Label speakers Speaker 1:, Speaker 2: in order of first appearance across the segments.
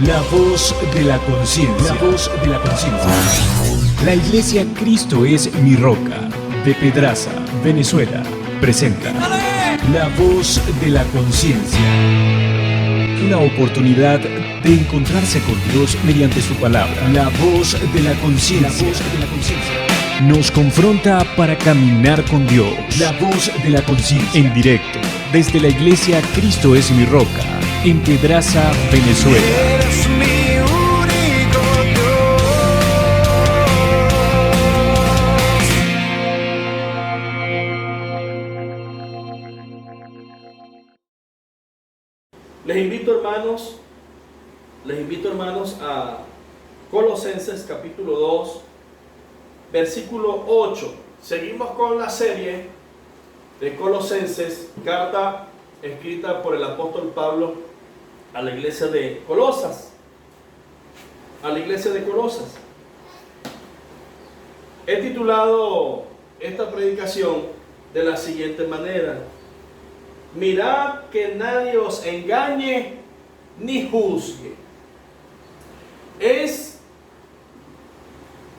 Speaker 1: La voz de la conciencia. La voz de la conciencia. La Iglesia Cristo es mi roca, de Pedraza, Venezuela, presenta La voz de la conciencia. Una oportunidad de encontrarse con Dios mediante su palabra. La voz de la conciencia. Nos confronta para caminar con Dios. La voz de la conciencia. En directo, desde la Iglesia Cristo es mi roca, en Pedraza, Venezuela.
Speaker 2: Eres mi único
Speaker 3: Dios. Les invito hermanos a Colosenses capítulo 2, versículo 8. Seguimos con la serie de Colosenses, carta escrita por el apóstol Pablo a la iglesia de Colosas. He titulado esta predicación de la siguiente manera: mirad que nadie os engañe ni juzgue. Es,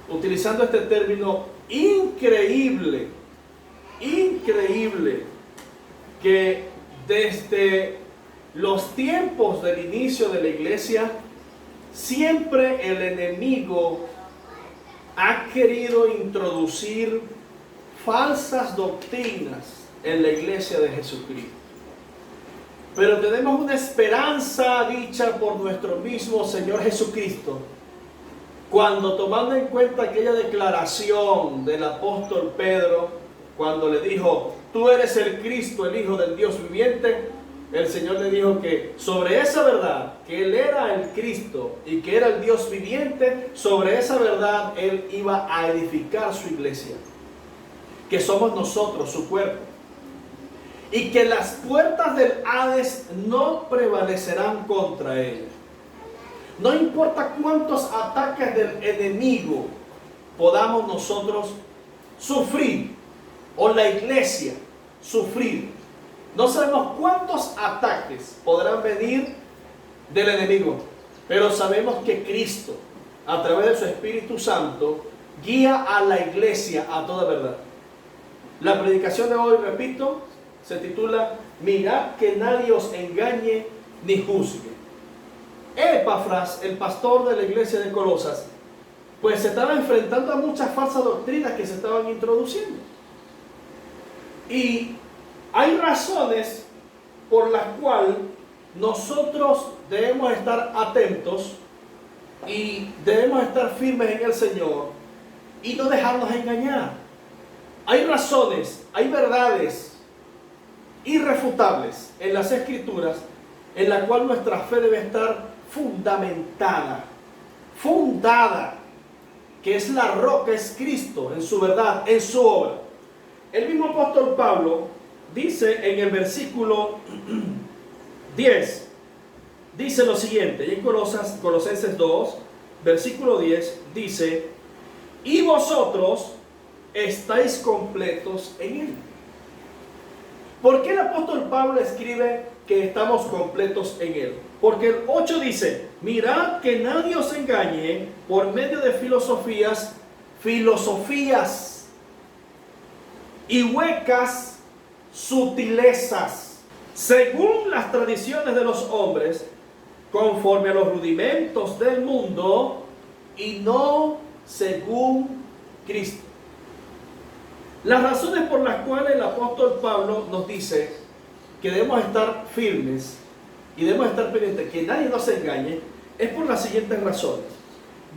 Speaker 3: utilizando este término, increíble que desde los tiempos del inicio de la iglesia, siempre el enemigo ha querido introducir falsas doctrinas en la iglesia de Jesucristo. Pero tenemos una esperanza dicha por nuestro mismo Señor Jesucristo, cuando, tomando en cuenta aquella declaración del apóstol Pedro, cuando le dijo: tú eres el Cristo, el Hijo del Dios viviente, el Señor le dijo que sobre esa verdad, que Él era el Cristo y que era el Dios viviente, sobre esa verdad Él iba a edificar su iglesia, que somos nosotros, su cuerpo, y que las puertas del Hades no prevalecerán contra ella. No importa cuántos ataques del enemigo podamos nosotros sufrir, o la iglesia sufrir, no sabemos cuántos ataques podrán venir del enemigo, pero sabemos que Cristo, a través de su Espíritu Santo, guía a la iglesia a toda verdad. La predicación de hoy, repito, se titula: mirad que nadie os engañe ni juzgue. Epafras, el pastor de la iglesia de Colosas, pues se estaba enfrentando a muchas falsas doctrinas que se estaban introduciendo. Y hay razones por las cuales nosotros debemos estar atentos y debemos estar firmes en el Señor y no dejarnos engañar. Hay razones, hay verdades irrefutables en las Escrituras en la cual nuestra fe debe estar fundada, que es la roca, es Cristo en su verdad, en su obra. El mismo apóstol Pablo dice en el versículo 10, dice lo siguiente, y en Colosenses 2, versículo 10, dice: y vosotros estáis completos en Él. ¿Por qué el apóstol Pablo escribe que estamos completos en Él? Porque el 8 dice: mirad que nadie os engañe por medio de filosofías y huecas sutilezas, según las tradiciones de los hombres, conforme a los rudimentos del mundo, y no según Cristo. Las razones por las cuales el apóstol Pablo nos dice que debemos estar firmes y debemos estar pendientes, que nadie nos engañe, es por las siguientes razones.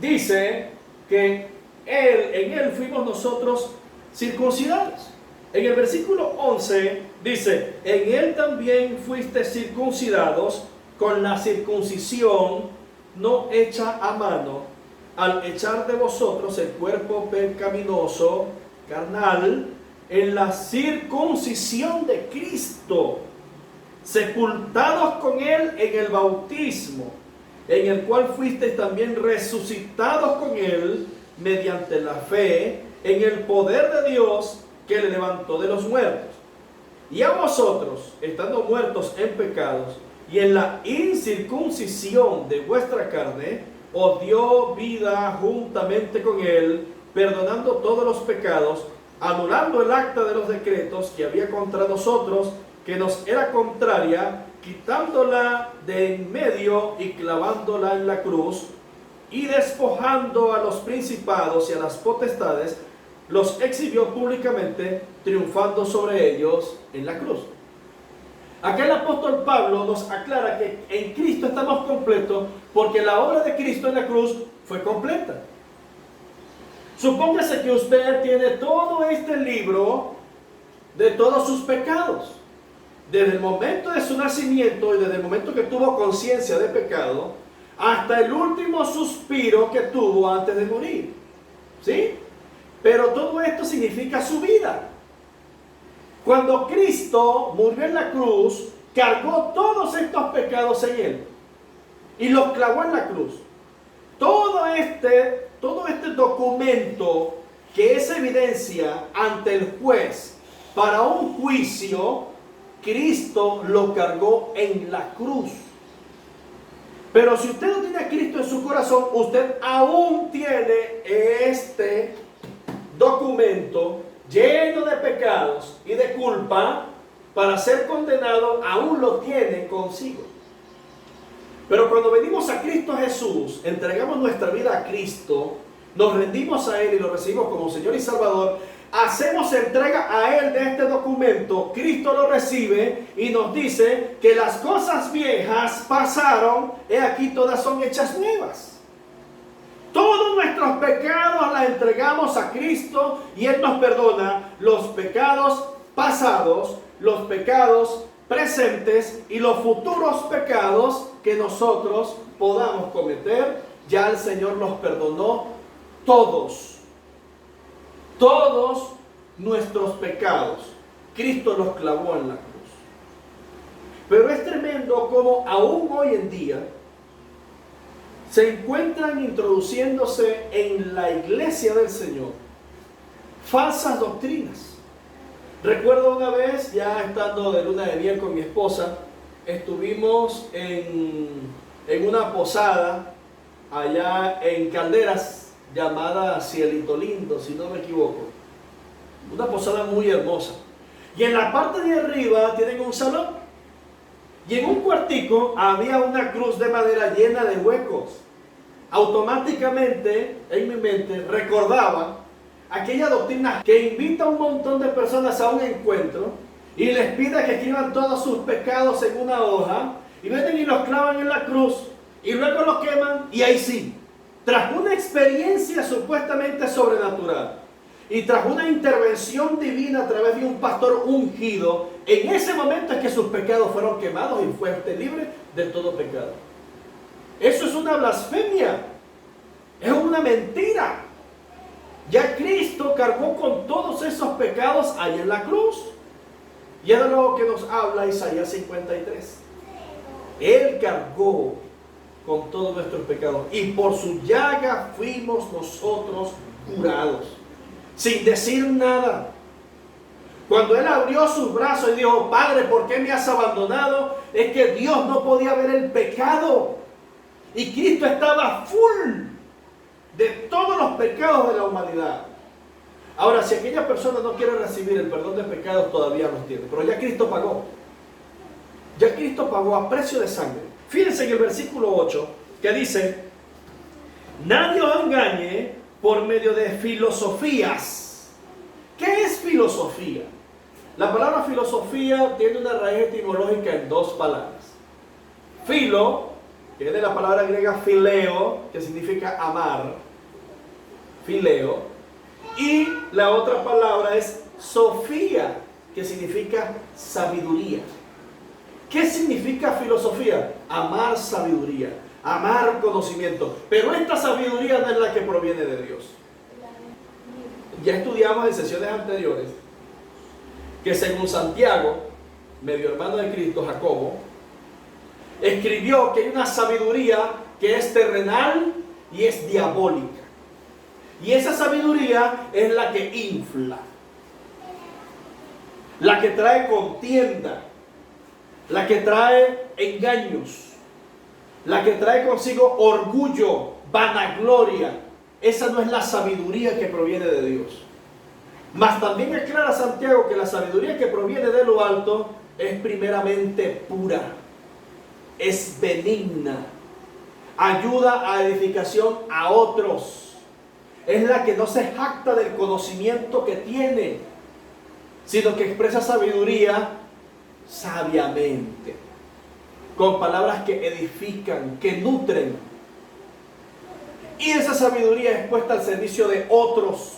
Speaker 3: Dice que en Él fuimos nosotros circuncidados. En el versículo 11 dice: en Él también fuiste circuncidados con la circuncisión no hecha a mano, al echar de vosotros el cuerpo pecaminoso carnal en la circuncisión de Cristo, sepultados con Él en el bautismo, en el cual fuisteis también resucitados con Él mediante la fe en el poder de Dios que le levantó de los muertos. Y a vosotros, estando muertos en pecados y en la incircuncisión de vuestra carne os dio vida juntamente con él, perdonando todos los pecados, anulando el acta de los decretos que había contra nosotros, que nos era contraria, quitándola de en medio y clavándola en la cruz, y despojando a los principados y a las potestades, los exhibió públicamente, triunfando sobre ellos en la cruz. Acá el apóstol Pablo nos aclara que en Cristo estamos completos porque la obra de Cristo en la cruz fue completa. Supóngase que usted tiene todo este libro de todos sus pecados. Desde el momento de su nacimiento y desde el momento que tuvo conciencia de pecado, hasta el último suspiro que tuvo antes de morir. ¿Sí? Pero todo esto significa su vida. Cuando Cristo murió en la cruz, cargó todos estos pecados en él y los clavó en la cruz. Todo este documento que es evidencia ante el juez para un juicio, Cristo lo cargó en la cruz. Pero si usted no tiene a Cristo en su corazón, usted aún tiene este documento lleno de pecados y de culpa para ser condenado, aún lo tiene consigo. Pero cuando venimos a Cristo Jesús, entregamos nuestra vida a Cristo, nos rendimos a Él y lo recibimos como Señor y Salvador, hacemos entrega a Él de este documento, Cristo lo recibe y nos dice que las cosas viejas pasaron, he aquí todas son hechas nuevas. Todos nuestros pecados la entregamos a Cristo y Él nos perdona los pecados pasados, los pecados presentes y los futuros pecados que nosotros podamos cometer. Ya el Señor los perdonó todos. Todos nuestros pecados. Cristo los clavó en la cruz. Pero es tremendo como aún hoy en día se encuentran introduciéndose en la iglesia del Señor falsas doctrinas. Recuerdo una vez, ya estando de luna de miel con mi esposa, estuvimos en una posada allá en Calderas, llamada Cielito Lindo, si no me equivoco. Una posada muy hermosa. Y en la parte de arriba tienen un salón. Y en un cuartico había una cruz de madera llena de huecos. Automáticamente en mi mente recordaba aquella doctrina que invita a un montón de personas a un encuentro y les pide que escriban todos sus pecados en una hoja y vienen y los clavan en la cruz y luego los queman y ahí sí, tras una experiencia supuestamente sobrenatural y tras una intervención divina a través de un pastor ungido, en ese momento es que sus pecados fueron quemados y fue usted libre de todo pecado. Eso es una blasfemia, es una mentira. Ya Cristo cargó con todos esos pecados ahí en la cruz. Y es de lo que nos habla Isaías 53. Él cargó con todos nuestros pecados y por su llaga fuimos nosotros curados, sin decir nada. Cuando Él abrió sus brazos y dijo, Padre, ¿por qué me has abandonado? Es que Dios no podía ver el pecado. Y Cristo estaba full de todos los pecados de la humanidad. Ahora, si aquella persona no quiere recibir el perdón de pecados, todavía los tiene. Pero ya Cristo pagó. Ya Cristo pagó a precio de sangre. Fíjense en el versículo 8, que dice, nadie os engañe por medio de filosofías. ¿Qué es filosofía? La palabra filosofía tiene una raíz etimológica en dos palabras. Filo, que es de la palabra griega phileo, que significa amar. Phileo. Y la otra palabra es sofía, que significa sabiduría. ¿Qué significa filosofía? Amar sabiduría, amar conocimiento. Pero esta sabiduría no es la que proviene de Dios. Ya estudiamos en sesiones anteriores que según Santiago, medio hermano de Cristo, Jacobo, escribió que hay una sabiduría que es terrenal y es diabólica. Y esa sabiduría es la que infla, la que trae contienda, la que trae engaños, la que trae consigo orgullo, vanagloria. Esa no es la sabiduría que proviene de Dios. Mas también aclara Santiago que la sabiduría que proviene de lo alto es primeramente pura, es benigna, ayuda a edificación a otros, es la que no se jacta del conocimiento que tiene, sino que expresa sabiduría sabiamente, con palabras que edifican, que nutren. Y esa sabiduría es puesta al servicio de otros.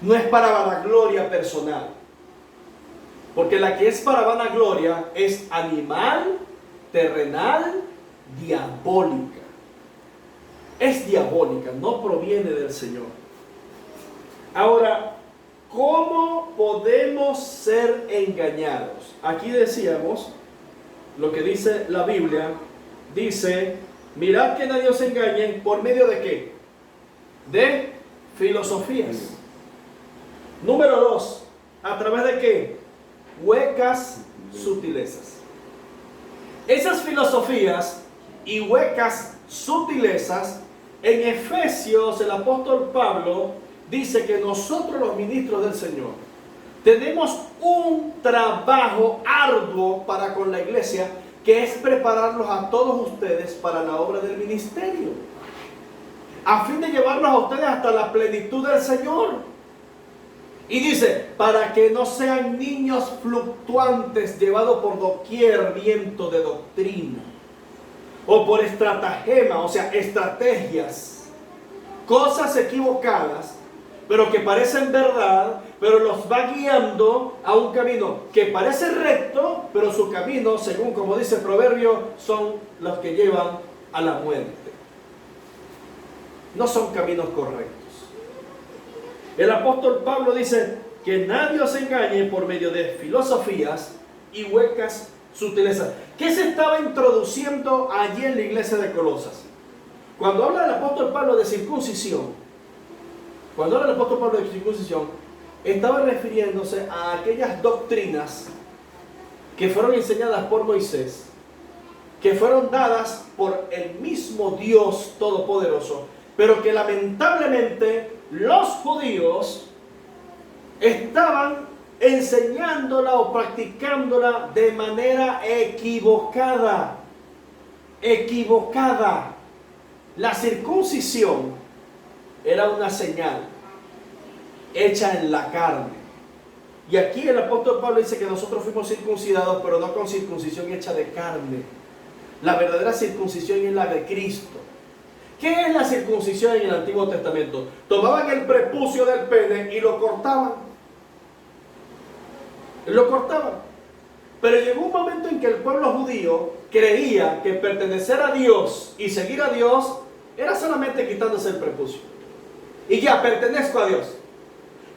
Speaker 3: No es para vanagloria personal. Porque la que es para vanagloria es animal, terrenal, diabólica. Es diabólica, no proviene del Señor. Ahora, ¿cómo podemos ser engañados? Aquí decíamos, lo que dice la Biblia, dice, mirad que nadie os engañe, ¿por medio de qué? De filosofías. Número 2, ¿a través de qué? Huecas sutilezas. Esas filosofías y huecas sutilezas, en Efesios el apóstol Pablo dice que nosotros los ministros del Señor tenemos un trabajo arduo para con la iglesia, que es prepararlos a todos ustedes para la obra del ministerio, a fin de llevarlos a ustedes hasta la plenitud del Señor. Y dice, para que no sean niños fluctuantes llevados por doquier viento de doctrina, o por estratagema, o sea, estrategias, cosas equivocadas, pero que parecen verdad, pero los va guiando a un camino que parece recto, pero su camino, según como dice el proverbio, son los que llevan a la muerte. No son caminos correctos. El apóstol Pablo dice que nadie os engañe por medio de filosofías y huecas sutilezas. ¿Qué se estaba introduciendo allí en la iglesia de Colosas? Cuando habla el apóstol Pablo de circuncisión, estaba refiriéndose a aquellas doctrinas que fueron enseñadas por Moisés, que fueron dadas por el mismo Dios Todopoderoso, pero que lamentablemente los judíos estaban enseñándola o practicándola de manera equivocada. La circuncisión era una señal hecha en la carne. Y aquí el apóstol Pablo dice que nosotros fuimos circuncidados, pero no con circuncisión hecha de carne. La verdadera circuncisión es la de Cristo. ¿Qué es la circuncisión en el Antiguo Testamento? Tomaban el prepucio del pene y lo cortaban. Pero llegó un momento en que el pueblo judío creía que pertenecer a Dios y seguir a Dios era solamente quitándose el prepucio. Y ya, pertenezco a Dios.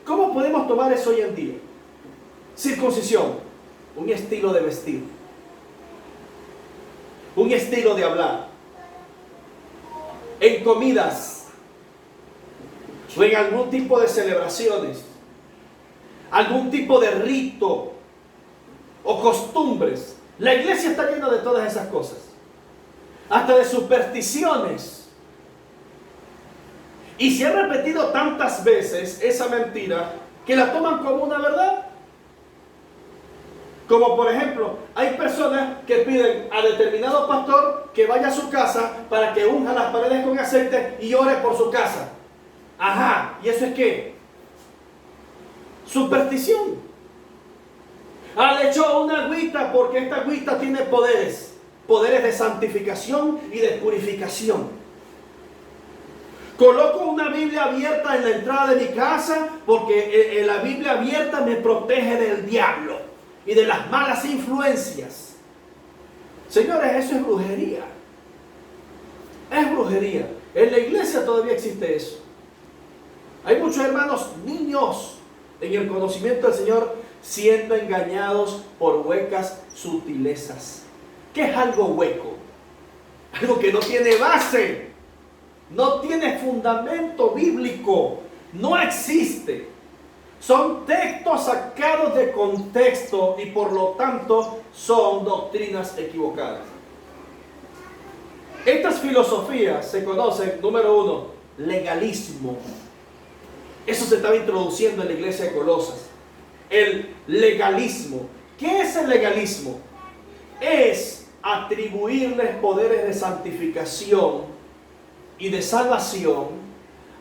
Speaker 3: ¿Cómo podemos tomar eso hoy en día? Circuncisión, un estilo de vestir, un estilo de hablar, en comidas o en algún tipo de celebraciones, algún tipo de rito o costumbres. La iglesia está llena de todas esas cosas, hasta de supersticiones. Y se ha repetido tantas veces esa mentira que la toman como una verdad. Como por ejemplo, hay personas que piden a determinado pastor que vaya a su casa para que unja las paredes con aceite y ore por su casa. Ajá, ¿y eso es qué? Superstición. Le echó una agüita porque esta agüita tiene poderes de santificación y de purificación. Coloco una Biblia abierta en la entrada de mi casa porque la Biblia abierta me protege del diablo y de las malas influencias. Señores, eso es brujería. Es brujería. En la iglesia todavía existe eso. Hay muchos hermanos, niños, en el conocimiento del Señor, siendo engañados por huecas sutilezas. ¿Qué es algo hueco? Algo que no tiene base, no tiene fundamento bíblico, no existe. Son textos sacados de contexto y por lo tanto son doctrinas equivocadas. Estas filosofías se conocen, número uno, legalismo. Eso se estaba introduciendo en la iglesia de Colosas. El legalismo. ¿Qué es el legalismo? Es atribuirles poderes de santificación y de salvación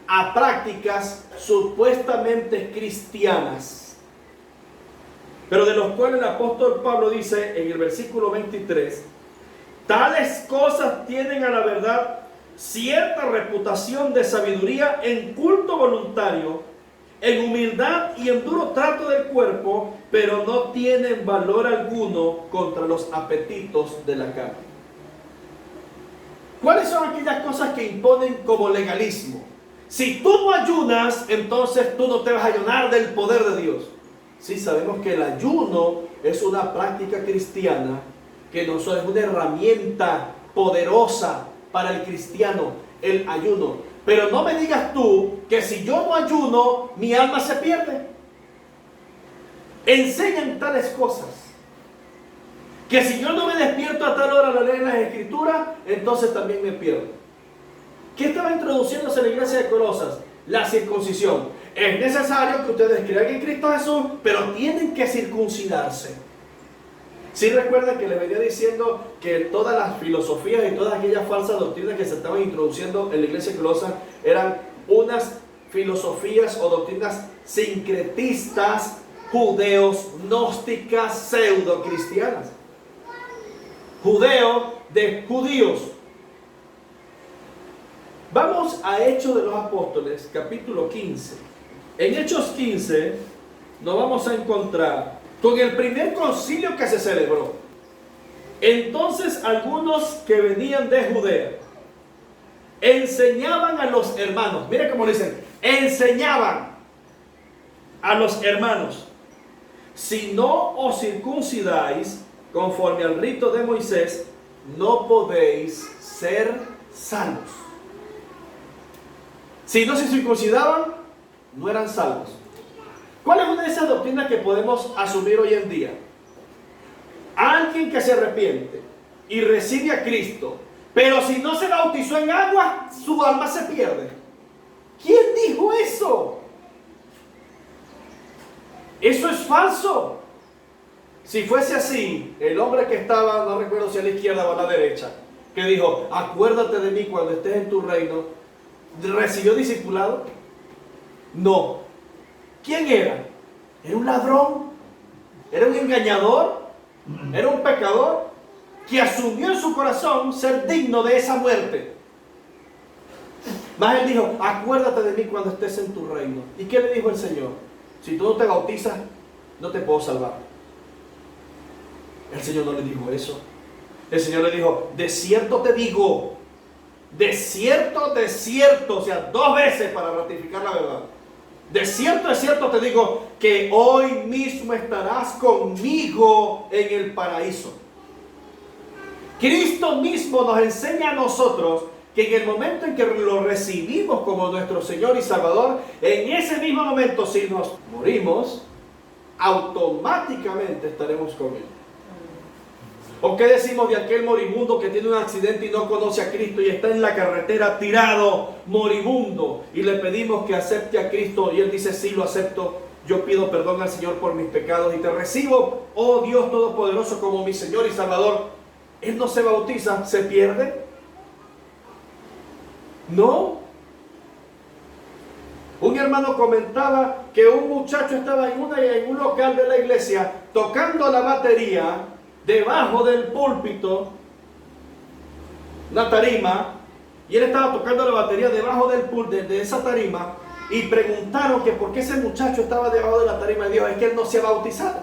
Speaker 3: a prácticas supuestamente cristianas, pero de los cuales el apóstol Pablo dice en el versículo 23, tales cosas tienen a la verdad cierta reputación de sabiduría en culto voluntario, en humildad y en duro trato del cuerpo, pero no tienen valor alguno contra los apetitos de la carne. ¿Cuáles son aquellas cosas que imponen como legalismo? Si tú no ayunas, entonces tú no te vas a llenar del poder de Dios. Sí, sabemos que el ayuno es una práctica cristiana, que no es una herramienta poderosa para el cristiano, el ayuno. Pero no me digas tú que si yo no ayuno, mi alma se pierde. Enseñan tales cosas. Que si yo no me despierto a tal hora a leer las escrituras, entonces también me pierdo. ¿Qué estaba introduciéndose en la iglesia de Colosas? La circuncisión. Es necesario que ustedes crean en Cristo Jesús, pero tienen que circuncidarse. Sí, recuerdan que les venía diciendo que todas las filosofías y todas aquellas falsas doctrinas que se estaban introduciendo en la iglesia de Colosas eran unas filosofías o doctrinas sincretistas, judeos, gnósticas, pseudo cristianas. Judeo de judíos. Vamos a Hechos de los Apóstoles, capítulo 15. En Hechos 15 nos vamos a encontrar con el primer concilio que se celebró. Entonces algunos que venían de Judea enseñaban a los hermanos. Mira cómo dicen, enseñaban a los hermanos: si no os circuncidáis conforme al rito de Moisés, no podéis ser salvos. Si no se circuncidaban, no eran salvos. ¿Cuál es una de esas doctrinas que podemos asumir hoy en día? Alguien que se arrepiente y recibe a Cristo, pero si no se bautizó en agua, su alma se pierde. ¿Quién dijo eso? Eso es falso. Si fuese así, el hombre que estaba, no recuerdo si a la izquierda o a la derecha, que dijo, acuérdate de mí cuando estés en tu reino, ¿recibió discipulado? No. ¿Quién era? ¿Era un ladrón? ¿Era un engañador? ¿Era un pecador? Que asumió en su corazón ser digno de esa muerte. Mas él dijo, acuérdate de mí cuando estés en tu reino. ¿Y qué le dijo el Señor? Si tú no te bautizas, no te puedo salvar. El Señor no le dijo eso. El Señor le dijo, de cierto te digo, de cierto, o sea, 2 veces para ratificar la verdad. De cierto te digo que hoy mismo estarás conmigo en el paraíso. Cristo mismo nos enseña a nosotros que en el momento en que lo recibimos como nuestro Señor y Salvador, en ese mismo momento, si nos morimos, automáticamente estaremos con Él. ¿O qué decimos de aquel moribundo que tiene un accidente y no conoce a Cristo y está en la carretera tirado, moribundo, y le pedimos que acepte a Cristo y Él dice, sí, lo acepto, yo pido perdón al Señor por mis pecados y te recibo, oh Dios Todopoderoso, como mi Señor y Salvador? Él no se bautiza, ¿se pierde? No. Un hermano comentaba que un muchacho estaba en un local de la iglesia tocando la batería debajo del púlpito, una tarima, y él estaba tocando la batería debajo del púlpito de esa tarima, y preguntaron que por qué ese muchacho estaba debajo de la tarima, y dijo, es que él no se ha bautizado.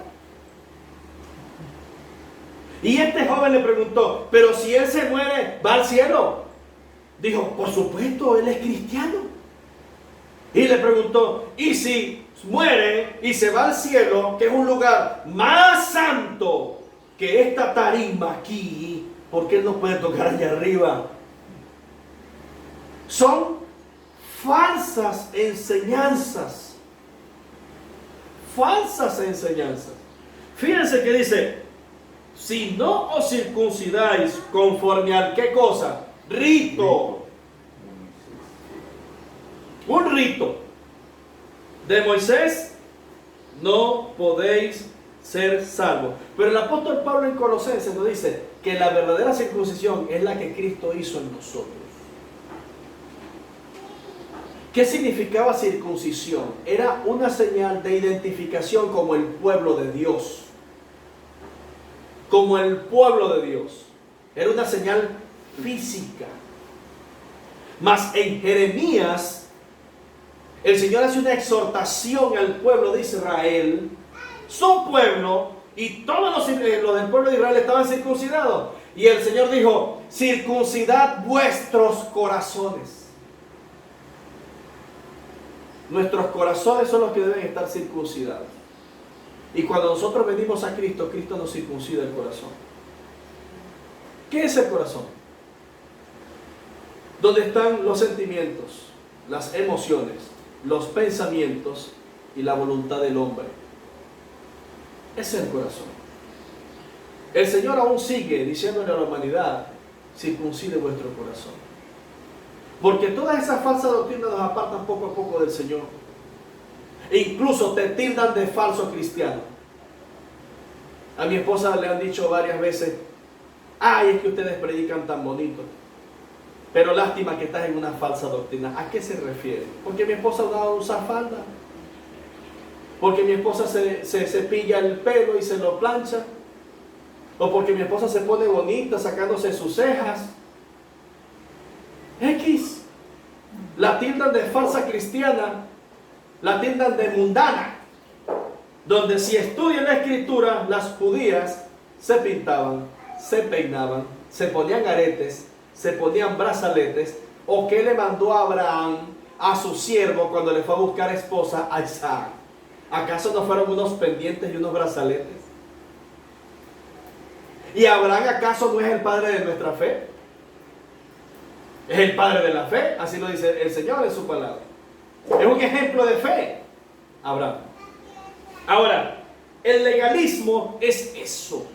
Speaker 3: Y este joven le preguntó, pero si él se muere, ¿va al cielo? Dijo, por supuesto, él es cristiano. Y le preguntó, ¿y si muere y se va al cielo, que es un lugar más santo que esta tarima aquí, por qué él no puede tocar allá arriba? Son falsas enseñanzas. falsas enseñanzas. Fíjense que dice, si no os circuncidáis conforme al ¿qué cosa? Rito. Un rito de Moisés, no podéis ser salvos. Pero el apóstol Pablo en Colosenses nos dice que la verdadera circuncisión es la que Cristo hizo en nosotros. ¿Qué significaba circuncisión? Era una señal de identificación como el pueblo de Dios. Como el pueblo de Dios. Era una señal física. Mas en Jeremías, el Señor hace una exhortación al pueblo de Israel, su pueblo, y todos los del pueblo de Israel estaban circuncidados. Y el Señor dijo, circuncidad vuestros corazones. Nuestros corazones son los que deben estar circuncidados. Y cuando nosotros venimos a Cristo, Cristo nos circuncida el corazón. ¿Qué es el corazón? Donde están los sentimientos, las emociones, los pensamientos y la voluntad del hombre. Ese es el corazón. El Señor aún sigue diciéndole a la humanidad, circuncide vuestro corazón. Porque todas esas falsas doctrinas nos apartan poco a poco del Señor. E incluso te tildan de falso cristiano. A mi esposa le han dicho varias veces, ay, es que ustedes predican tan bonito. Pero lástima que estás en una falsa doctrina. ¿A qué se refiere? Porque mi esposa no usa falda. Porque mi esposa se cepilla el pelo y se lo plancha. O porque mi esposa se pone bonita sacándose sus cejas. X. La tildan de falsa cristiana. La tildan de mundana. Donde si estudian la escritura, las judías se pintaban, se peinaban, se ponían aretes, se ponían brazaletes. ¿O qué le mandó a Abraham a su siervo cuando le fue a buscar esposa a Isaac? ¿Acaso no fueron unos pendientes y unos brazaletes? ¿Y Abraham acaso no es el padre de nuestra fe? Es el padre de la fe, así lo dice el Señor en su palabra. Es un ejemplo de fe, Abraham. Ahora, el legalismo es eso.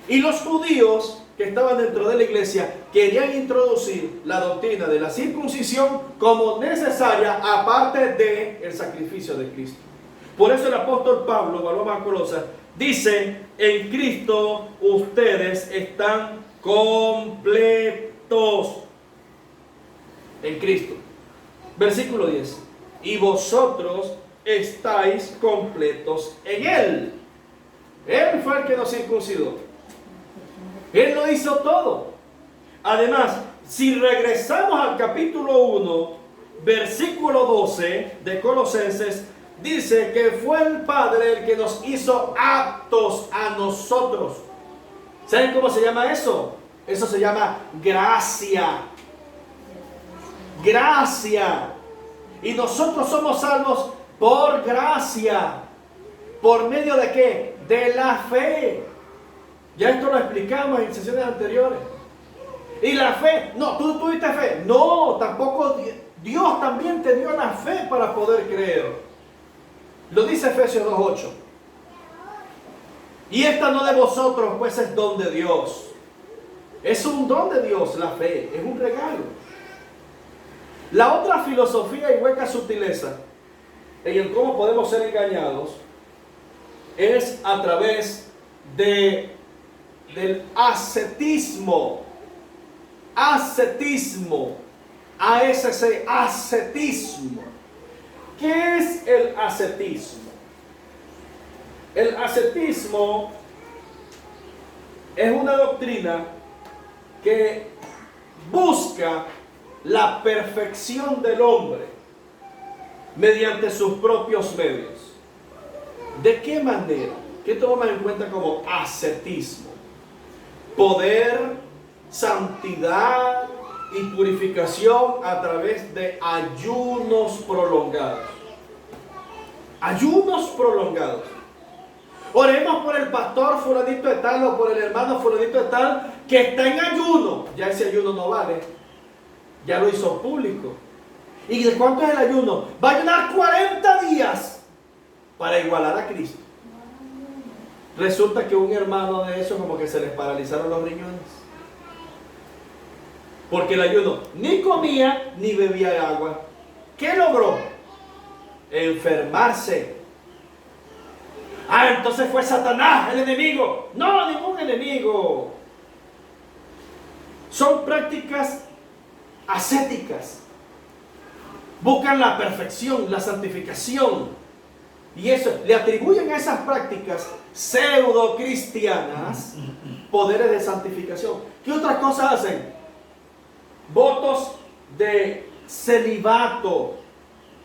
Speaker 3: Y los judíos que estaban dentro de la iglesia querían introducir la doctrina de la circuncisión como necesaria aparte del sacrificio de Cristo. Por eso el apóstol Pablo, volvamos a Colosas, dice, en Cristo ustedes están completos. En Cristo. Versículo 10. Y vosotros estáis completos en Él. Él fue el que nos circuncidó. Él lo hizo todo. Además, si regresamos al capítulo 1, versículo 12 de Colosenses, dice que fue el Padre el que nos hizo aptos a nosotros. ¿Saben cómo se llama eso? Eso se llama gracia. Gracia. Y nosotros somos salvos por gracia. ¿Por medio de qué? De la fe. Ya esto lo explicamos en sesiones anteriores. Y la fe, no, ¿tú tuviste fe? No, tampoco. Dios también te dio la fe para poder creer. Lo dice Efesios 2:8. Y esta no de vosotros, pues es don de Dios. Es un don de Dios la fe, es un regalo. La otra filosofía y hueca sutileza en el cómo podemos ser engañados es a través del ascetismo. Ascetismo. ASC, ascetismo. ¿Qué es el ascetismo? El ascetismo es una doctrina que busca la perfección del hombre mediante sus propios medios. ¿De qué manera? ¿Qué tomas en cuenta como ascetismo? Poder, santidad y purificación a través de ayunos prolongados. Ayunos prolongados. Oremos por el pastor fulanito de tal o por el hermano fulanito de tal que está en ayuno. Ya ese ayuno no vale. Ya lo hizo público. ¿Y de cuánto es el ayuno? Va a ayunar 40 días. para igualar a Cristo. Resulta que un hermano de esos como que se les paralizaron los riñones. Porque el ayuno ni comía ni bebía agua. ¿Qué logró? Enfermarse. Ah, entonces fue Satanás el enemigo. No, ningún enemigo. Son prácticas ascéticas. Buscan la perfección, la santificación. Y eso, le atribuyen a esas prácticas pseudo cristianas poderes de santificación. ¿Qué otras cosas hacen? Votos de celibato,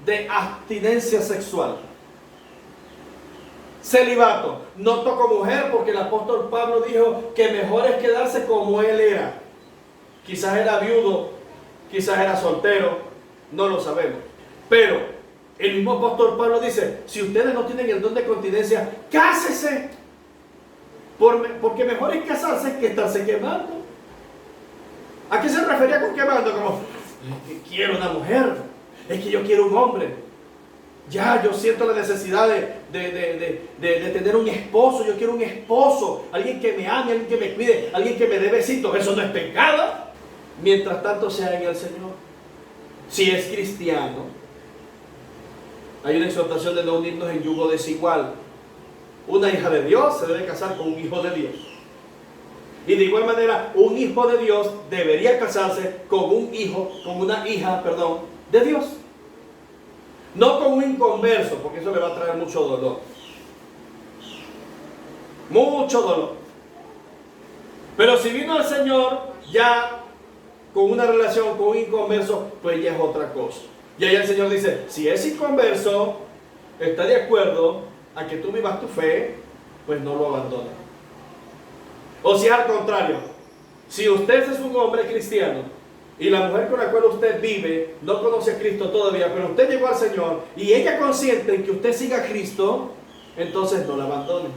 Speaker 3: de abstinencia sexual. Celibato. No toco mujer porque el apóstol Pablo dijo que mejor es quedarse como él era. Quizás era viudo, quizás era soltero, no lo sabemos. Pero el mismo apóstol Pablo dice, si ustedes no tienen el don de continencia, cásese. Porque mejor es casarse que estarse quemando. ¿A qué se refería con quemando? Como, es que quiero una mujer, es que yo quiero un hombre. Ya, yo siento la necesidad de tener un esposo. Yo quiero un esposo, alguien que me ame, alguien que me cuide, alguien que me dé besitos. Eso no es pecado, mientras tanto sea en el Señor. Si es cristiano, hay una exhortación de no unirnos en yugo desigual. Una hija de Dios se debe casar con un hijo de Dios. Y de igual manera, un hijo de Dios debería casarse con un hijo, con una hija, de Dios. No con un inconverso, porque eso le va a traer mucho dolor. Mucho dolor. Pero si vino el Señor ya con una relación con un inconverso, pues ya es otra cosa. Y ahí el Señor dice, si es inconverso, está de acuerdo a que tú vivas tu fe, pues no lo abandones. O si es al contrario, si usted es un hombre cristiano, y la mujer con la cual usted vive no conoce a Cristo todavía, pero usted llegó al Señor y ella consiente en que usted siga a Cristo, entonces no la abandone.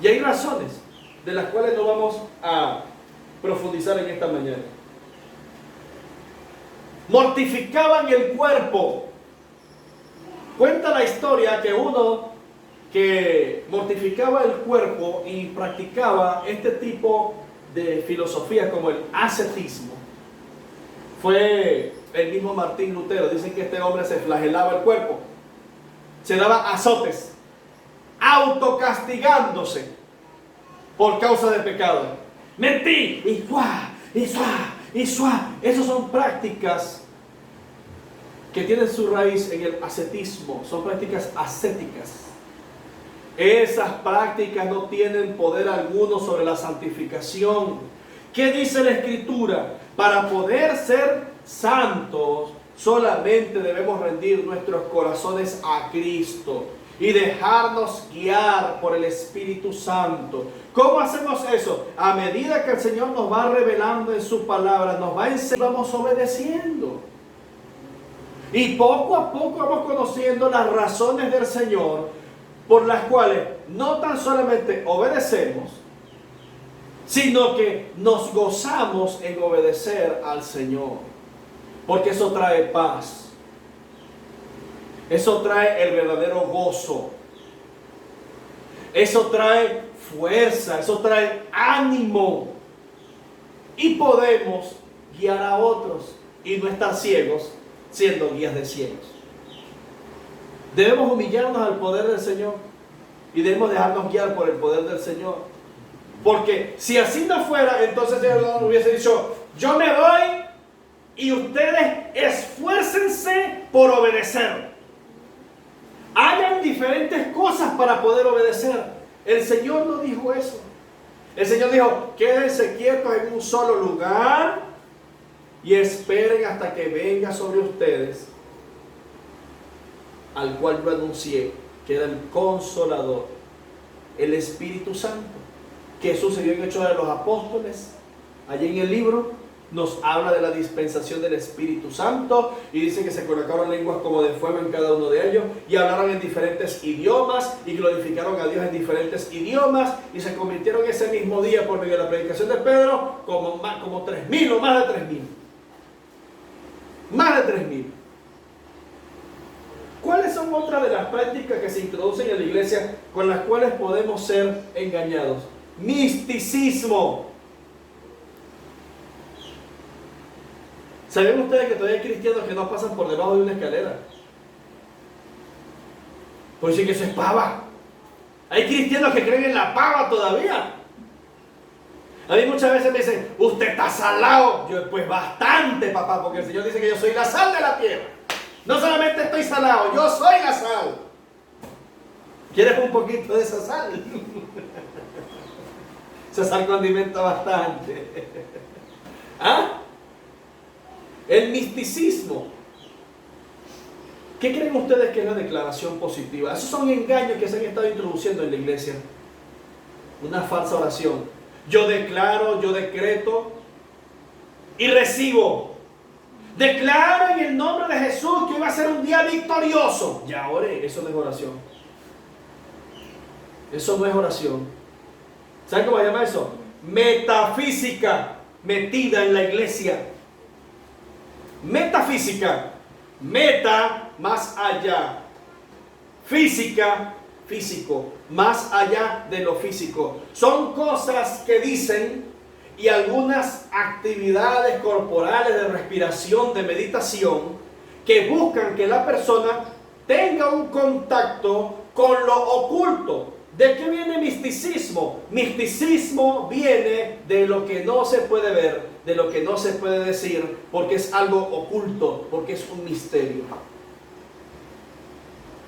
Speaker 3: Y hay razones de las cuales no vamos a profundizar en esta mañana. Mortificaban el cuerpo. Cuenta la historia que uno que mortificaba el cuerpo y practicaba este tipo de filosofía como el ascetismo fue el mismo Martín Lutero. Dicen que este hombre se flagelaba el cuerpo, se daba azotes, autocastigándose por causa del pecado. Mentí, y suá, y suá, y suá. Esas son prácticas que tienen su raíz en el ascetismo, son prácticas ascéticas. Esas prácticas no tienen poder alguno sobre la santificación. ¿Qué dice la Escritura? Para poder ser santos, solamente debemos rendir nuestros corazones a Cristo y dejarnos guiar por el Espíritu Santo. ¿Cómo hacemos eso? A medida que el Señor nos va revelando en su palabra, nos va enseñando, vamos obedeciendo. Y poco a poco vamos conociendo las razones del Señor por las cuales no tan solamente obedecemos, sino que nos gozamos en obedecer al Señor. Porque eso trae paz. Eso trae el verdadero gozo. Eso trae fuerza, eso trae ánimo. Y podemos guiar a otros y no estar ciegos siendo guías de ciegos. Debemos humillarnos al poder del Señor y debemos dejarnos guiar por el poder del Señor. Porque si así no fuera, entonces Dios nos hubiese dicho, yo me voy y ustedes esfuércense por obedecer. Hagan diferentes cosas para poder obedecer. El Señor no dijo eso. El Señor dijo, quédense quietos en un solo lugar y esperen hasta que venga sobre ustedes al cual yo anuncié, que era el Consolador, el Espíritu Santo, que sucedió en Hechos de los Apóstoles. Allí en el libro nos habla de la dispensación del Espíritu Santo y dice que se colocaron lenguas como de fuego en cada uno de ellos y hablaron en diferentes idiomas y glorificaron a Dios en diferentes idiomas y se convirtieron ese mismo día por medio de la predicación de Pedro como 3.000 o más de 3.000. Más de 3.000. ¿Cuáles son otras de las prácticas que se introducen en la iglesia con las cuales podemos ser engañados? Misticismo. ¿Saben ustedes que todavía hay cristianos que no pasan por debajo de una escalera? Por decir que eso es pava. Hay cristianos que creen en la pava todavía. A mí muchas veces me dicen, usted está salado. Yo, pues bastante, papá, porque el Señor dice que yo soy la sal de la tierra. No solamente estoy salado, yo soy la sal. ¿Quieres un poquito de esa sal? Esa sal condimenta bastante. ¿Ah? El misticismo. ¿Qué creen ustedes que es la declaración positiva? Esos son engaños que se han estado introduciendo en la iglesia. Una falsa oración. Yo declaro, yo decreto y recibo. Declaro en el nombre de Jesús que hoy va a ser un día victorioso. Ya oré, eso no es oración. Eso no es oración. ¿Saben cómo se llama eso? Metafísica metida en la iglesia. Metafísica. Meta, más allá. Física, físico. Más allá de lo físico. Son cosas que dicen y algunas actividades corporales de respiración, de meditación, que buscan que la persona tenga un contacto con lo oculto. ¿De qué viene misticismo? Misticismo viene de lo que no se puede ver, de lo que no se puede decir, porque es algo oculto, porque es un misterio.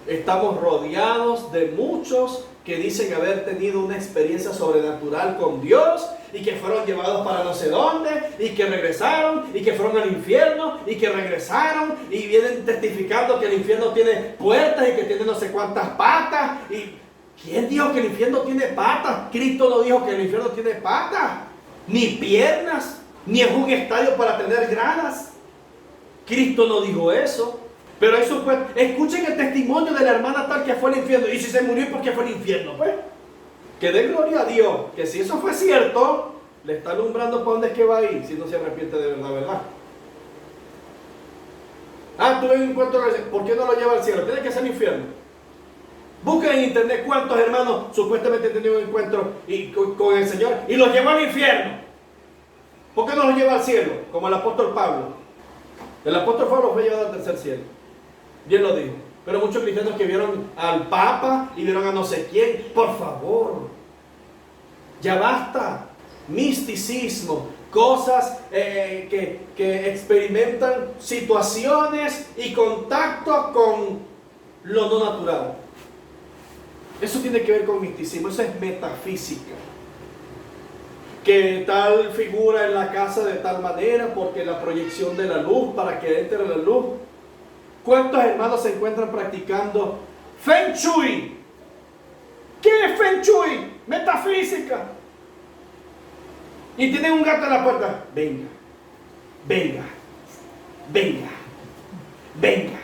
Speaker 3: Estamos rodeados de muchos que dicen haber tenido una experiencia sobrenatural con Dios y que fueron llevados para no sé dónde y que regresaron y que fueron al infierno y que regresaron y vienen testificando que el infierno tiene puertas y que tiene no sé cuántas patas. ¿Y quién dijo que el infierno tiene patas? Cristo no dijo que el infierno tiene patas, ni piernas, ni es un estadio para tener gradas. Cristo no dijo eso. Pero eso pues, escuchen el testimonio de la hermana tal que fue al infierno. Y si se murió, ¿por qué fue al infierno? Pues, que dé gloria a Dios, que si eso fue cierto, le está alumbrando para dónde es que va a ir, si no se arrepiente de verdad, ¿verdad? Ah, tuve un encuentro, ¿por qué no lo lleva al cielo? Tiene que ser al infierno. Busquen en internet cuántos hermanos supuestamente han tenido un encuentro con el Señor y los llevó al infierno. ¿Por qué no los lleva al cielo? Como el apóstol Pablo. El apóstol Pablo fue llevado al tercer cielo. Bien lo dijo. Pero muchos cristianos que vieron al Papa y vieron a no sé quién. Por favor, ya basta. Misticismo, cosas que experimentan situaciones y contacto con lo no natural. Eso tiene que ver con misticismo, eso es metafísica. Que tal figura en la casa de tal manera porque la proyección de la luz para que entre la luz. ¿Cuántos hermanos se encuentran practicando Feng Shui? ¿Qué es Feng Shui? Metafísica. Y tienen un gato en la puerta. Venga, venga, venga, venga,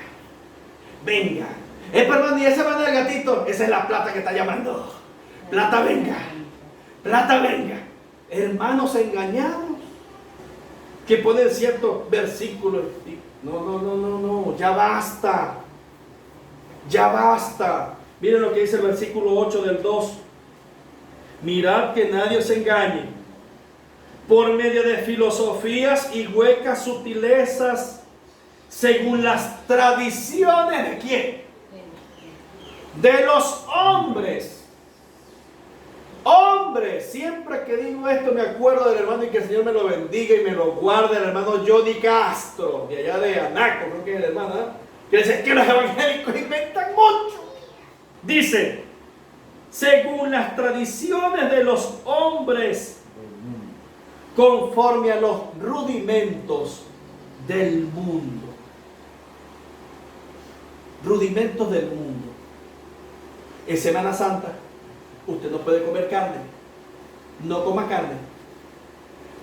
Speaker 3: venga. Perdón, y ese va del gatito. Esa es la plata que está llamando. Plata venga, plata venga. Hermanos engañados que ponen ciertos versículos. No, ya basta. Ya basta. Miren lo que dice el versículo 8 del 2. Mirad que nadie os engañe por medio de filosofías y huecas sutilezas, según las tradiciones de ¿quién? De los hombres. Hombres, siempre que digo esto me acuerdo del hermano y que el Señor me lo bendiga y me lo guarde, el hermano Johnny Castro, de allá de Anaco, creo que es el hermano, ¿eh? Que dice que los evangélicos inventan mucho. Dice, según las tradiciones de los hombres, conforme a los rudimentos del mundo. Rudimentos del mundo. En Semana Santa usted no puede comer carne. No coma carne.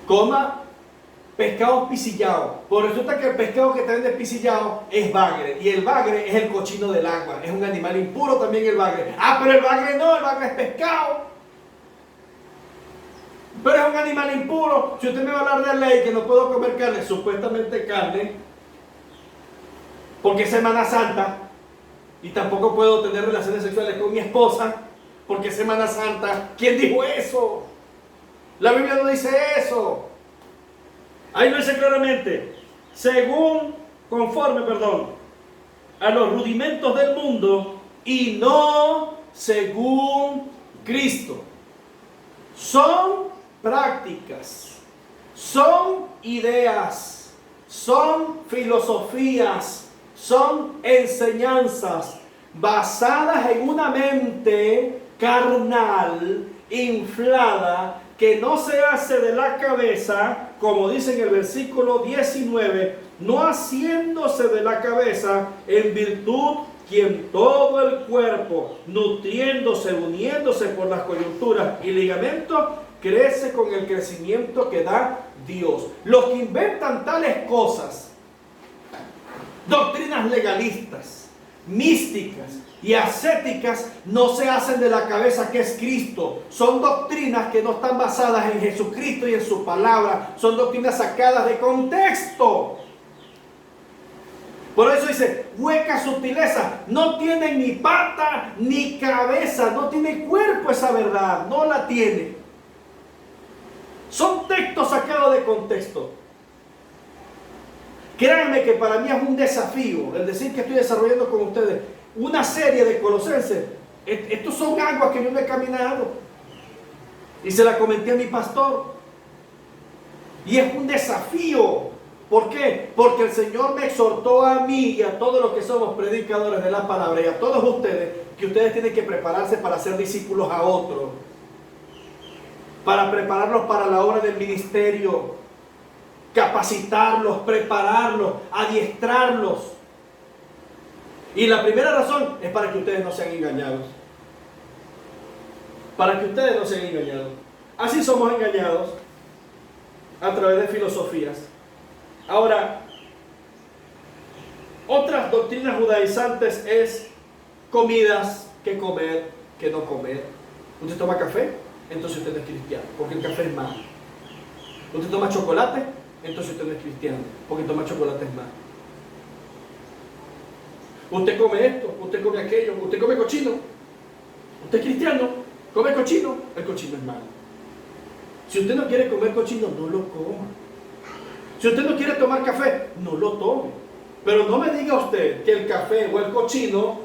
Speaker 3: Coma pescado pisillado. Por resulta que el pescado que te vende pisillado es bagre. Y el bagre es el cochino del agua. Es un animal impuro también el bagre. Ah, pero el bagre no, el bagre es pescado. Pero es un animal impuro. Si usted me va a hablar de ley que no puedo comer carne, supuestamente carne, porque es Semana Santa, Y tampoco puedo tener relaciones sexuales con mi esposa porque es Semana Santa. ¿Quién dijo eso? La Biblia no dice eso.
Speaker 4: Ahí lo dice claramente. Conforme a los rudimentos del mundo
Speaker 3: Y no según Cristo. Son prácticas, son ideas, son filosofías, son enseñanzas basadas en una mente carnal, inflada, que no se hace de la cabeza, como dice en el versículo 19, no haciéndose de la cabeza en virtud quien todo el cuerpo, nutriéndose, uniéndose por las coyunturas y ligamentos, crece con el crecimiento que da Dios. Los que inventan tales cosas, doctrinas legalistas, místicas y ascéticas, no se hacen de la cabeza que es Cristo. Son doctrinas que no están basadas en Jesucristo y en su palabra. Son doctrinas sacadas de contexto. Por eso dice, hueca sutileza, no tiene ni pata ni cabeza, no tiene cuerpo esa verdad, no la tiene. Son textos sacados de contexto. Créanme que para mí es un desafío el decir que estoy desarrollando con ustedes una serie de Colosenses. Estos son aguas que yo me he caminado y se la comenté a mi pastor. Y es un desafío. ¿Por qué? Porque el Señor me exhortó a mí y a todos los que somos predicadores de la palabra y a todos ustedes, que ustedes tienen que prepararse para ser discípulos a otros, para prepararlos para la obra del ministerio, capacitarlos, prepararlos, adiestrarlos. Y la primera razón es para que ustedes no sean engañados. Para que ustedes no sean engañados. Así somos engañados a través de filosofías. Ahora, otras doctrinas judaizantes es comidas, que comer, que no comer. ¿Usted toma café? Entonces usted no es cristiano, porque el café es malo. ¿Usted toma chocolate? Entonces usted no es cristiano, porque tomar chocolate es malo. Usted come esto, usted come aquello, usted come cochino. Usted es cristiano, come cochino, el cochino es malo. Si usted no quiere comer cochino, no lo coma. Si usted no quiere tomar café, no lo tome. Pero no me diga usted que el café o el cochino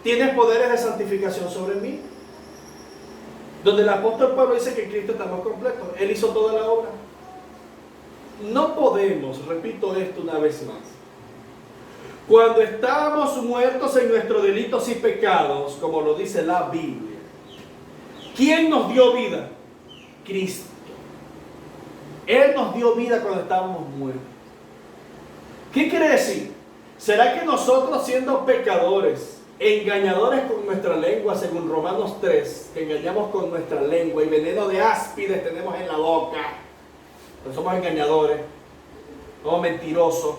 Speaker 3: tiene poderes de santificación sobre mí. Donde el apóstol Pablo dice que Cristo está más completo. Él hizo toda la obra. No podemos, repito esto una vez más. Cuando estábamos muertos en nuestros delitos y pecados, como lo dice la Biblia, ¿quién nos dio vida? Cristo. Él nos dio vida cuando estábamos muertos. ¿Qué quiere decir? ¿Será que nosotros, siendo pecadores, engañadores con nuestra lengua, según Romanos 3, que engañamos con nuestra lengua y veneno de áspides tenemos en la boca, pues somos engañadores, somos mentirosos,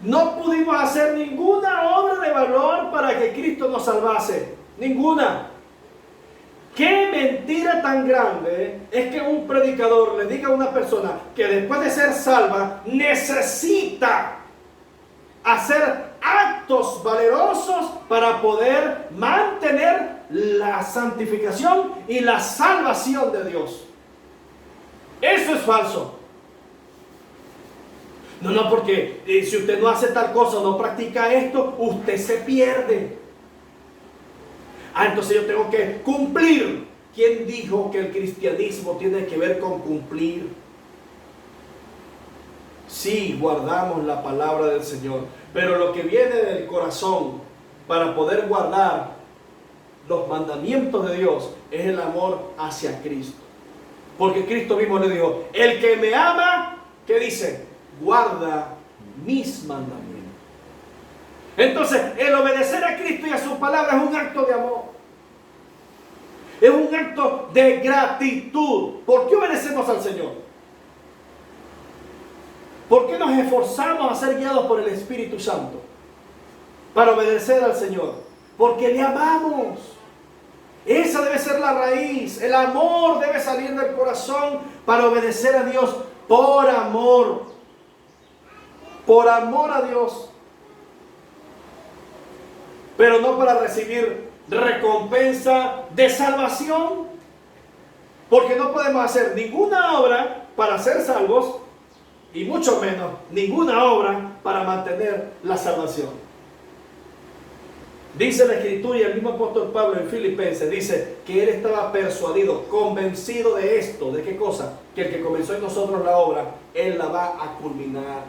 Speaker 3: no pudimos hacer ninguna obra de valor para que Cristo nos salvase? Ninguna. Qué mentira tan grande es que un predicador le diga a una persona que después de ser salva necesita hacer actos valerosos para poder mantener la santificación y la salvación de Dios. Eso es falso. No, porque si usted no hace tal cosa, no practica esto, usted se pierde. Entonces yo tengo que cumplir. ¿Quién dijo que el cristianismo tiene que ver con cumplir? Sí, guardamos la palabra del Señor, pero lo que viene del corazón para poder guardar los mandamientos de Dios es el amor hacia Cristo. Porque Cristo mismo le dijo, el que me ama, ¿qué dice? Guarda mis mandamientos. Entonces, el obedecer a Cristo y a su palabra es un acto de amor. Es un acto de gratitud. ¿Por qué obedecemos al Señor? ¿Por qué nos esforzamos a ser guiados por el Espíritu Santo? Para obedecer al Señor. Porque le amamos. Esa debe ser la raíz. El amor debe salir del corazón para obedecer a Dios por amor. Por amor a Dios. pero no para recibir recompensa de salvación, porque no podemos hacer ninguna obra para ser salvos y mucho menos ninguna obra para mantener la salvación. Dice la Escritura, y el mismo apóstol Pablo en Filipenses dice que él estaba persuadido, convencido de esto. ¿De qué cosa? Que el que comenzó en nosotros la obra, él la va a culminar,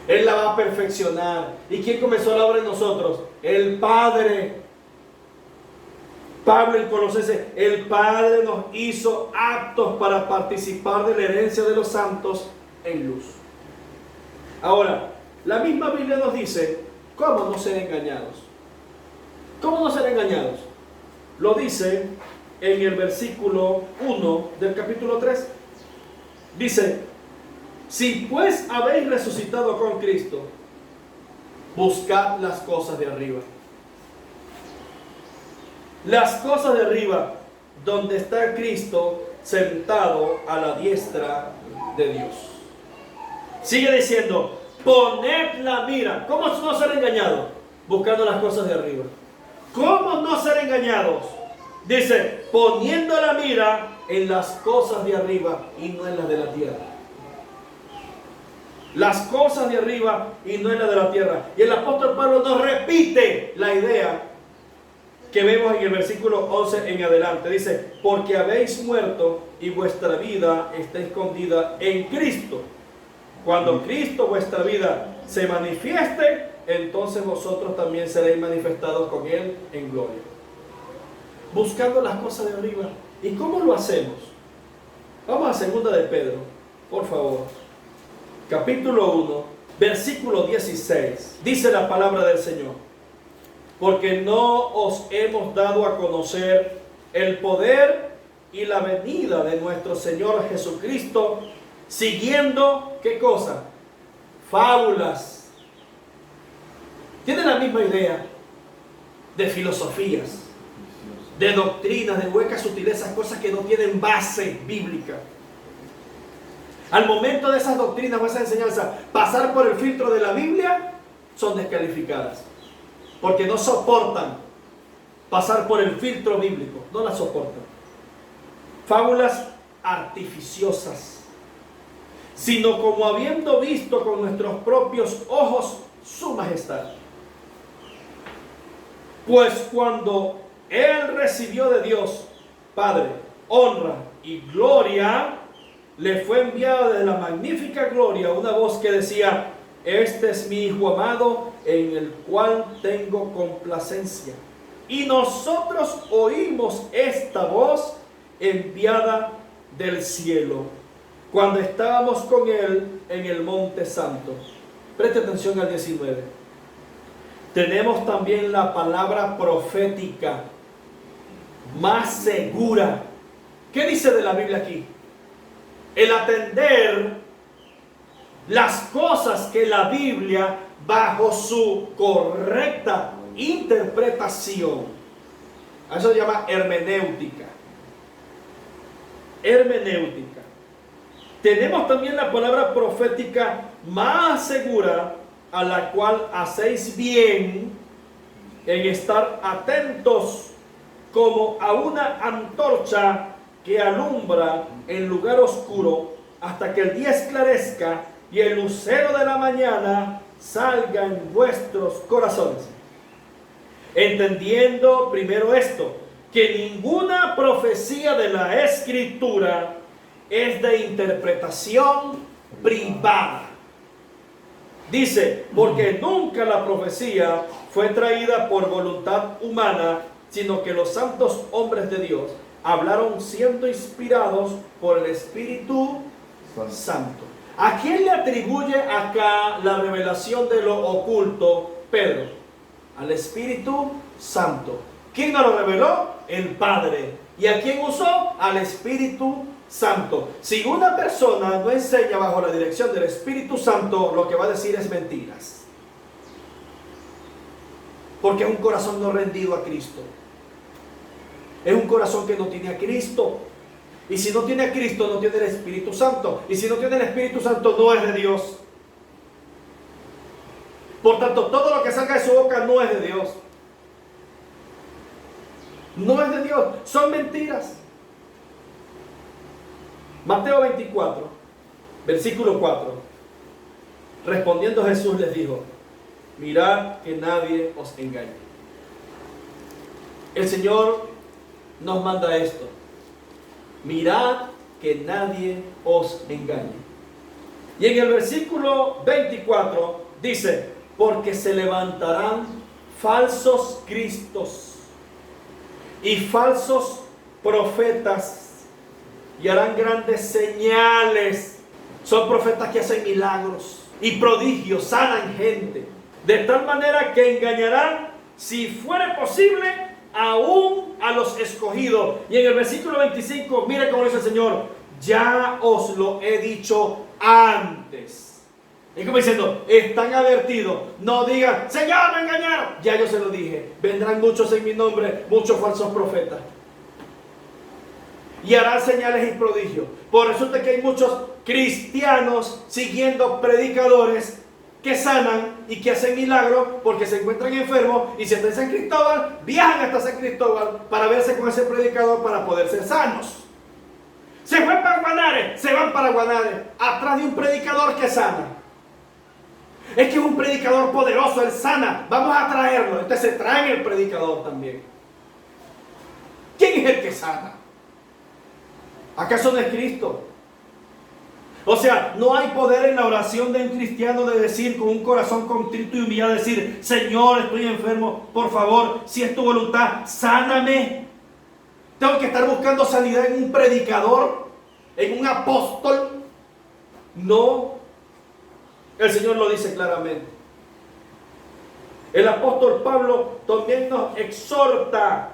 Speaker 3: él la va a perfeccionar. ¿Y quién comenzó la obra en nosotros? El Padre. Pablo en Colosenses, el Padre nos hizo aptos para participar de la herencia de los santos en luz. Ahora, la misma Biblia nos dice cómo no ser engañados. ¿Cómo no ser engañados? Lo dice en el versículo 1 del capítulo 3. Dice: si pues habéis resucitado con Cristo, buscad las cosas de arriba. Las cosas de arriba, donde está Cristo sentado a la diestra de Dios. Sigue diciendo: poned la mira. ¿Cómo no ser engañados? Buscando las cosas de arriba. ¿Cómo no ser engañados? Dice, poniendo la mira en las cosas de arriba y no en las de la tierra. Las cosas de arriba y no en las de la tierra. Y el apóstol Pablo nos repite la idea que vemos en el versículo 11 en adelante. Dice, porque habéis muerto y vuestra vida está escondida en Cristo. Cuando Cristo, vuestra vida, se manifieste, entonces vosotros también seréis manifestados con Él en gloria. Buscando las cosas de arriba. ¿Y cómo lo hacemos? Vamos a 2 de Pedro, por favor. Capítulo 1, versículo 16. Dice la palabra del Señor: porque no os hemos dado a conocer el poder y la venida de nuestro Señor Jesucristo, siguiendo, ¿qué cosa? Fábulas. Tiene la misma idea de filosofías, de doctrinas, de huecas sutilezas, cosas que no tienen base bíblica. Al momento de esas doctrinas o esas enseñanzas pasar por el filtro de la Biblia, son descalificadas, porque no soportan pasar por el filtro bíblico, no las soportan. Fábulas artificiosas, sino como habiendo visto con nuestros propios ojos su majestad. Pues cuando Él recibió de Dios Padre honra y gloria, le fue enviada de la magnífica gloria una voz que decía: este es mi Hijo amado, en el cual tengo complacencia. Y nosotros oímos esta voz enviada del cielo, cuando estábamos con Él en el Monte Santo. Preste atención al 19. Tenemos también la palabra profética más segura. ¿Qué dice de la Biblia aquí? El atender las cosas que la Biblia, bajo su correcta interpretación, a eso se llama hermenéutica. Hermenéutica. Tenemos también la palabra profética más segura, a la cual hacéis bien en estar atentos como a una antorcha que alumbra en lugar oscuro hasta que el día esclarezca y el lucero de la mañana salga en vuestros corazones. Entendiendo primero esto, que ninguna profecía de la Escritura es de interpretación privada. Dice, porque nunca la profecía fue traída por voluntad humana, sino que los santos hombres de Dios hablaron siendo inspirados por el Espíritu Santo. ¿A quién le atribuye acá la revelación de lo oculto Pedro? Al Espíritu Santo. ¿Quién nos lo reveló? El Padre. ¿Y a quién usó? Al Espíritu Santo. Si una persona no enseña bajo la dirección del Espíritu Santo, lo que va a decir es mentiras. Porque es un corazón no rendido a Cristo. Es un corazón que no tiene a Cristo. Y si no tiene a Cristo, no tiene el Espíritu Santo. Y si no tiene el Espíritu Santo, no es de Dios. Por tanto, todo lo que salga de su boca no es de Dios. No es de Dios, son mentiras. Mateo 24, versículo 4. Respondiendo Jesús les dijo: mirad que nadie os engañe. El Señor nos manda esto: mirad que nadie os engañe. Y en el versículo 24 dice: porque se levantarán falsos cristos y falsos profetas y harán grandes señales. Son profetas que hacen milagros y prodigios, sanan gente, de tal manera que engañarán, si fuere posible, aún a los escogidos. Y en el versículo 25, mire cómo dice el Señor: ya os lo he dicho antes. Es como diciendo, están advertidos. No digan, Señor, me engañaron. Ya yo se lo dije, vendrán muchos en mi nombre, muchos falsos profetas, y harán señales y prodigios. Por eso es que hay muchos cristianos siguiendo predicadores que sanan y que hacen milagros, porque se encuentran enfermos y si están en San Cristóbal, viajan hasta San Cristóbal para verse con ese predicador para poder ser sanos. Se fue para Guanare, se van para Guanare atrás de un predicador que sana. Es que es un predicador poderoso, él sana, vamos a traerlo. Entonces se traen el predicador también. ¿Quién es el que sana? ¿Acaso no es Cristo? O sea, no hay poder en la oración de un cristiano de decir con un corazón contrito y humillado, decir: Señor, estoy enfermo, por favor, si es tu voluntad, sáname. Tengo que estar buscando sanidad en un predicador, en un apóstol. No, el Señor lo dice claramente. El apóstol Pablo también nos exhorta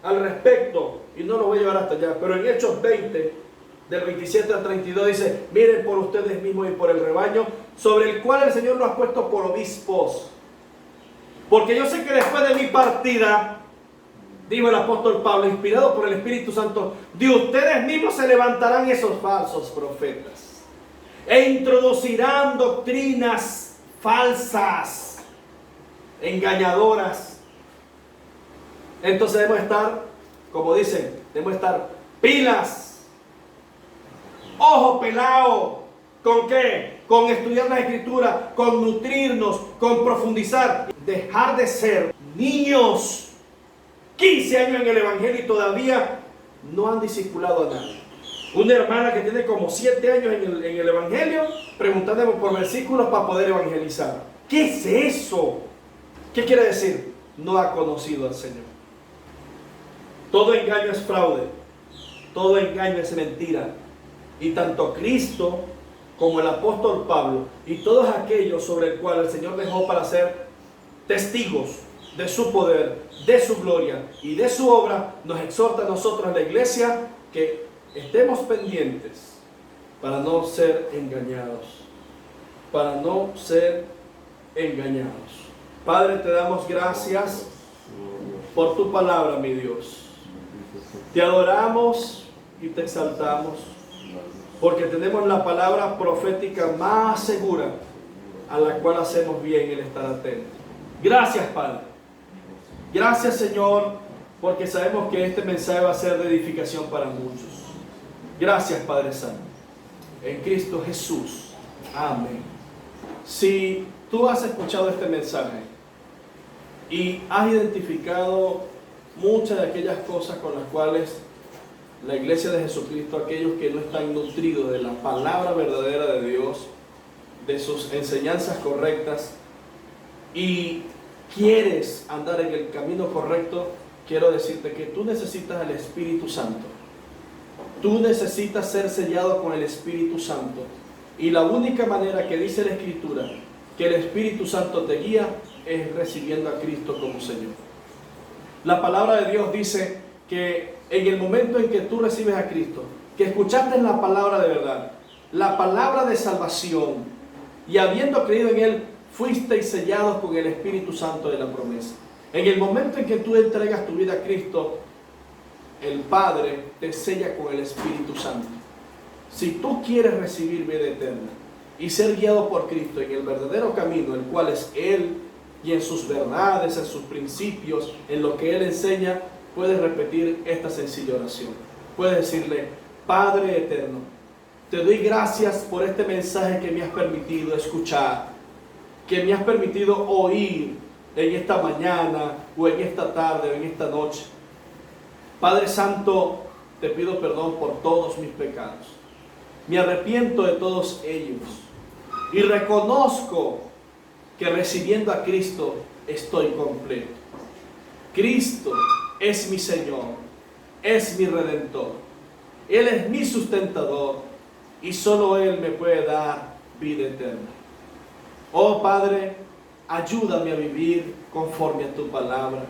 Speaker 3: al respecto, y no lo voy a llevar hasta allá, pero en Hechos 20, del 27 al 32 dice: miren por ustedes mismos y por el rebaño, sobre el cual el Señor los ha puesto por obispos. Porque yo sé que después de mi partida, dijo el apóstol Pablo, inspirado por el Espíritu Santo, de ustedes mismos se levantarán esos falsos profetas e introducirán doctrinas falsas, engañadoras. Entonces debemos estar, como dicen, debemos estar pilas, ojo pelado. ¿Con qué? Con estudiar la Escritura, con nutrirnos, con profundizar. Dejar de ser niños, 15 años en el Evangelio y todavía no han discipulado a nadie. Una hermana que tiene como 7 años en el Evangelio, preguntándome por versículos para poder evangelizar. ¿Qué es eso? ¿Qué quiere decir? No ha conocido al Señor. Todo engaño es fraude, todo engaño es mentira. Y tanto Cristo como el apóstol Pablo y todos aquellos sobre el cual el Señor dejó para ser testigos de su poder, de su gloria y de su obra, nos exhorta a nosotros, la iglesia, que estemos pendientes para no ser engañados, para no ser engañados. Padre, te damos gracias por tu palabra, mi Dios. Te adoramos y te exaltamos, porque tenemos la palabra profética más segura, a la cual hacemos bien el estar atentos. Gracias, Padre. Gracias, Señor, porque sabemos que este mensaje va a ser de edificación para muchos. Gracias, Padre Santo. En Cristo Jesús. Amén. Si tú has escuchado este mensaje y has identificado muchas de aquellas cosas con las cuales la iglesia de Jesucristo, aquellos que no están nutridos de la palabra verdadera de Dios, de sus enseñanzas correctas, y quieres andar en el camino correcto, quiero decirte que tú necesitas el Espíritu Santo. Tú necesitas ser sellado con el Espíritu Santo. Y la única manera que dice la Escritura que el Espíritu Santo te guía es recibiendo a Cristo como Señor. La palabra de Dios dice que en el momento en que tú recibes a Cristo, que escuchaste la palabra de verdad, la palabra de salvación, y habiendo creído en Él, fuisteis sellados con el Espíritu Santo de la promesa. En el momento en que tú entregas tu vida a Cristo, el Padre te sella con el Espíritu Santo. Si tú quieres recibir vida eterna y ser guiado por Cristo en el verdadero camino, el cual es Él, y en sus verdades, en sus principios, en lo que Él enseña, puedes repetir esta sencilla oración. Puedes decirle: Padre eterno, te doy gracias por este mensaje que me has permitido escuchar, que me has permitido oír en esta mañana, o en esta tarde, o en esta noche. Padre Santo, te pido perdón por todos mis pecados. Me arrepiento de todos ellos y reconozco que recibiendo a Cristo estoy completo. Cristo es mi Señor, es mi Redentor. Él es mi sustentador y solo Él me puede dar vida eterna. Oh Padre, ayúdame a vivir conforme a tu palabra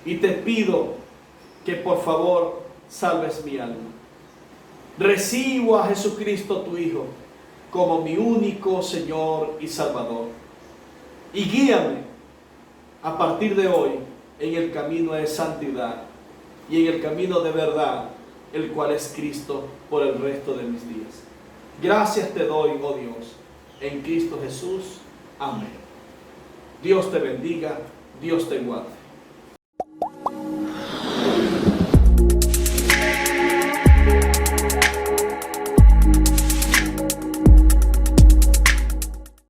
Speaker 3: y te pido que por favor salves mi alma. Recibo a Jesucristo tu Hijo como mi único Señor y Salvador, y guíame a partir de hoy en el camino de santidad y en el camino de verdad, el cual es Cristo, por el resto de mis días. Gracias te doy, oh Dios, en Cristo Jesús. Amén. Dios te bendiga, Dios te guarde.